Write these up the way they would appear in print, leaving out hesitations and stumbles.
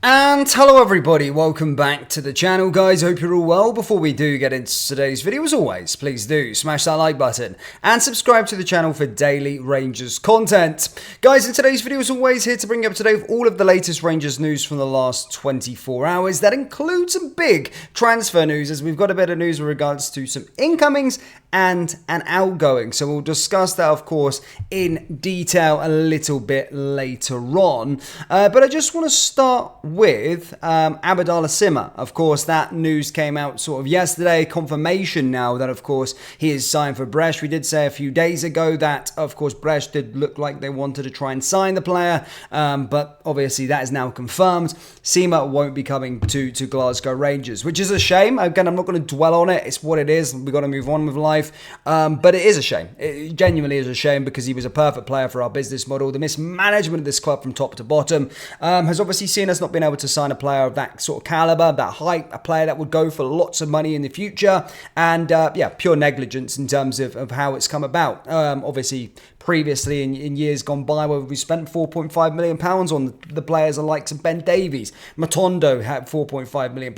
And hello everybody, welcome back to the channel guys, hope you're all well. Before we do get into today's video, as always, please do smash that like button and subscribe to the channel for daily Rangers content. Guys, in today's video, as always, here to bring you up to date with all of the latest Rangers news from the last 24 hours. That includes some big transfer news, as we've got a bit of news with regards to some incomings and an outgoing. So we'll discuss that, of course, in detail a little bit later on. But I just want to start with Abdallah Sima. Of course, that news came out sort of yesterday. Confirmation now that, of course, he is signed for Brest. We did say a few days ago that, of course, Brest did look like they wanted to try and sign the player. But obviously, that is now confirmed. Sima won't be coming to Glasgow Rangers, which is a shame. Again, I'm not going to dwell on it. It's what it is. We've got to move on with life. But it is a shame. It genuinely is a shame because he was a perfect player for our business model. The mismanagement of this club from top to bottom has obviously seen us not being able to sign a player of that sort of caliber, that height, a player that would go for lots of money in the future. And yeah, pure negligence in terms of how it's come about. Obviously, previously in years gone by where we spent £4.5 million on the players the likes of Ben Davies, Matondo had £4.5 million,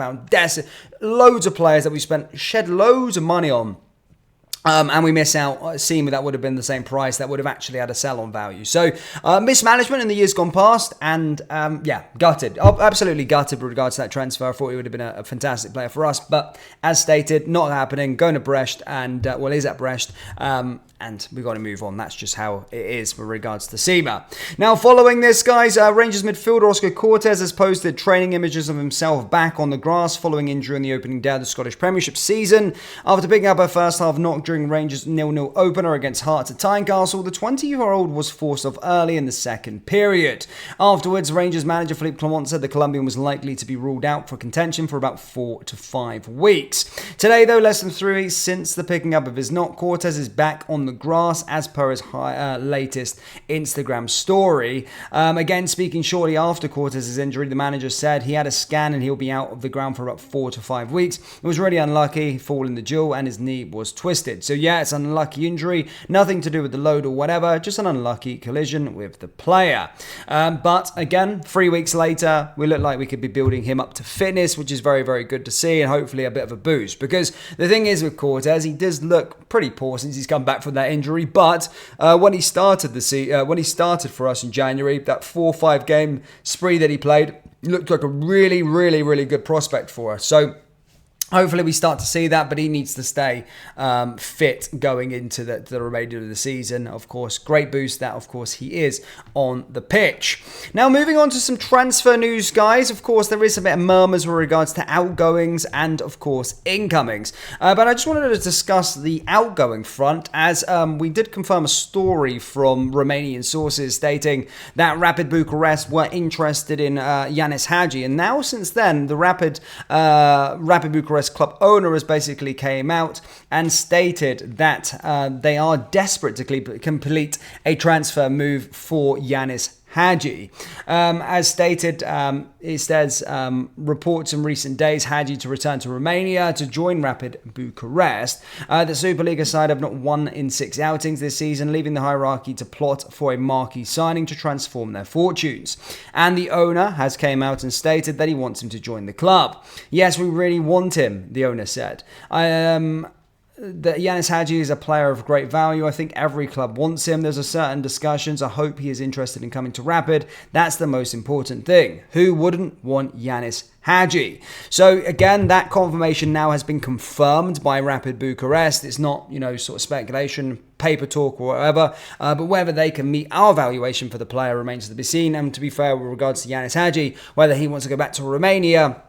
loads of players that we shed loads of money on. And we miss out, Sima, that would have been the same price, that would have actually had a sell-on value. So, mismanagement in the years gone past, and yeah, gutted. Absolutely gutted with regards to that transfer. I thought he would have been a fantastic player for us, but as stated, not happening, going to Brest, and, well, he's at Brest, and we've got to move on. That's just how it is with regards to Sima. Now, following this, guys, Rangers midfielder Oscar Cortez has posted training images of himself back on the grass following injury in the opening day of the Scottish Premiership season. After picking up a first-half knock during Rangers 0-0 opener against Hearts at Tynecastle, the 20-year-old was forced off early in the second period. Afterwards, Rangers manager Philippe Clement said the Colombian was likely to be ruled out for contention for about 4 to 5 weeks. Today, though, less than 3 weeks since the picking up of his knock, Cortez is back on the grass as per his latest Instagram story. Again, speaking shortly after Cortez's injury, the manager said he had a scan and he'll be out of the ground for about 4 to 5 weeks. It was really unlucky, he fell in the duel and his knee was twisted. So yeah, it's an unlucky injury, nothing to do with the load or whatever, just an unlucky collision with the player. But again, 3 weeks later, we look like we could be building him up to fitness, which is very, very good to see, and hopefully a bit of a boost. Because the thing is with Cortez, he does look pretty poor since he's come back from that injury. But when he started for us in January, that 4-5 game spree that he played, he looked like a really, really, really good prospect for us. So hopefully we start to see that, but he needs to stay fit going into the remainder of the season. Of course, great boost that, of course, he is on the pitch. Now, moving on to some transfer news, guys. Of course, there is a bit of murmurs with regards to outgoings and, of course, incomings. But I just wanted to discuss the outgoing front, as we did confirm a story from Romanian sources stating that Rapid Bucharest were interested in Yanis Hagi. And now, since then, the Rapid Bucharest club owner has basically came out and stated that they are desperate to complete a transfer move for Yanis Hagi. As stated, it says reports in recent days Hagi to return to Romania to join Rapid Bucharest. The Superliga side have not won in 6 outings this season, leaving the hierarchy to plot for a marquee signing to transform their fortunes. And the owner has came out and stated that he wants him to join the club. Yes, we really want him, the owner said. That Yanis Hagi is a player of great value. I think every club wants him. There's a certain discussions. I hope he is interested in coming to Rapid. That's the most important thing. Who wouldn't want Yanis Hagi? So again, that confirmation now has been confirmed by Rapid Bucharest. It's not, sort of speculation, paper talk or whatever, but whether they can meet our valuation for the player remains to be seen. And to be fair, with regards to Yanis Hagi, whether he wants to go back to Romania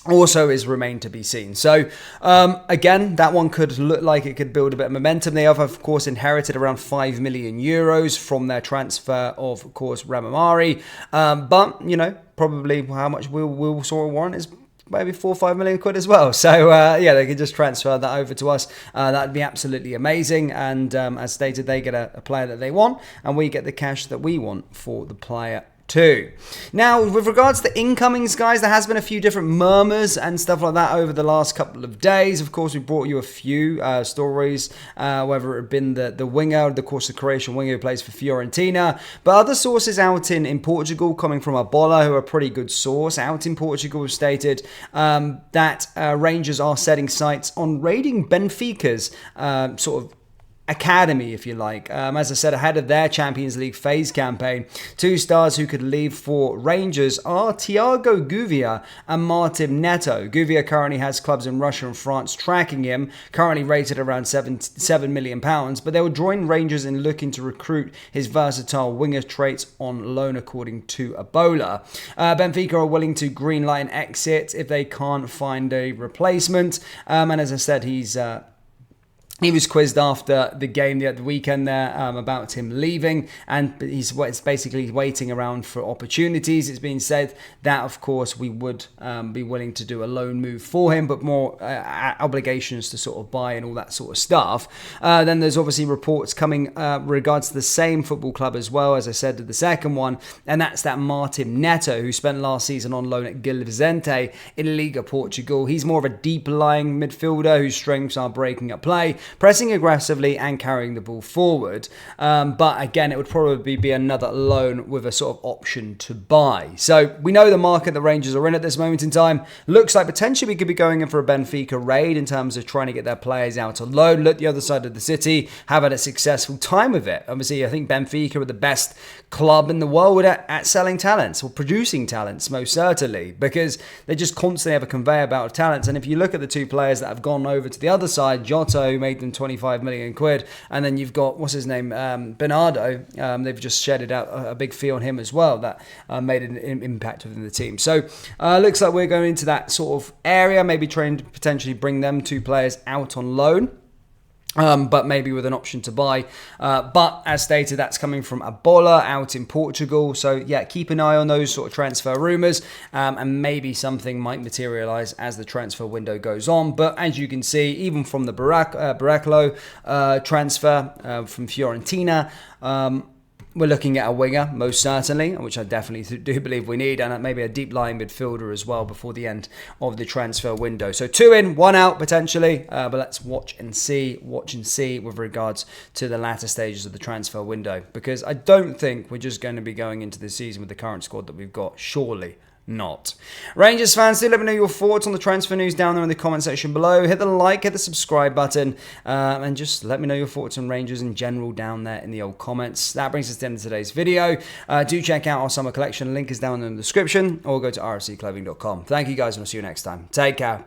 also is remained to be seen. So, again, that one could look like it could build a bit of momentum. They have, of course, inherited around €5 million from their transfer of course, Ramamari. But, probably how much we'll sort of warrant is maybe 4 or 5 million quid as well. So, yeah, they could just transfer that over to us. That'd be absolutely amazing. And as stated, they get a player that they want, and we get the cash that we want for the player 2. Now, with regards to incomings, guys, there has been a few different murmurs and stuff like that over the last couple of days. Of course, we brought you a few stories, whether it had been the winger, the Croatian winger who plays for Fiorentina, but other sources out in Portugal, coming from Abola, who are a pretty good source out in Portugal, have stated that Rangers are setting sights on raiding Benfica's sort of academy, if you like. As I said, ahead of their Champions League phase campaign, 2 stars who could leave for Rangers are Thiago Gouveia and Martin Neto. Gouveia currently has clubs in Russia and France tracking him, currently rated around £7 million, but they will join Rangers in looking to recruit his versatile winger traits on loan, according to Abola. Benfica are willing to greenlight an exit if they can't find a replacement, and as I said, he was quizzed after the game the weekend there about him leaving, and he's basically waiting around for opportunities. It's been said that, of course, we would be willing to do a loan move for him, but more obligations to sort of buy and all that sort of stuff. Then there's obviously reports coming regards to the same football club as well, as I said, to the second one, and that's that Martin Neto, who spent last season on loan at Gil Vicente in Liga Portugal. He's more of a deep-lying midfielder whose strengths are breaking up play, pressing aggressively and carrying the ball forward. But again, it would probably be another loan with a sort of option to buy. So we know the market the Rangers are in at this moment in time. Looks like potentially we could be going in for a Benfica raid in terms of trying to get their players out on loan, look the other side of the city, have had a successful time with it. Obviously, I think Benfica are the best club in the world at selling talents, or producing talents, most certainly, because they just constantly have a conveyor belt of talents. And if you look at the 2 players that have gone over to the other side, Jota, who made them 25 million quid, and then you've got, what's his name, Bernardo, they've just shedded out a big fee on him as well, that made an impact within the team. So looks like we're going into that sort of area, maybe trying to potentially bring them 2 players out on loan. But maybe with an option to buy. But as stated, that's coming from Abola out in Portugal. So yeah, keep an eye on those sort of transfer rumours, and maybe something might materialise as the transfer window goes on. But as you can see, even from the Baraclo transfer from Fiorentina, we're looking at a winger, most certainly, which I definitely do believe we need, and maybe a deep-lying midfielder as well before the end of the transfer window. So 2 in, 1 out potentially, but let's watch and see with regards to the latter stages of the transfer window, because I don't think we're just going to be going into the season with the current squad that we've got, surely not. Rangers fans, do let me know your thoughts on the transfer news down there in the comment section below. Hit the like, hit the subscribe button, and just let me know your thoughts on Rangers in general down there in the old comments. That brings us to the end of today's video. Do check out our summer collection. Link is down in the description, or go to rfcclothing.com. Thank you guys, and I'll see you next time. Take care.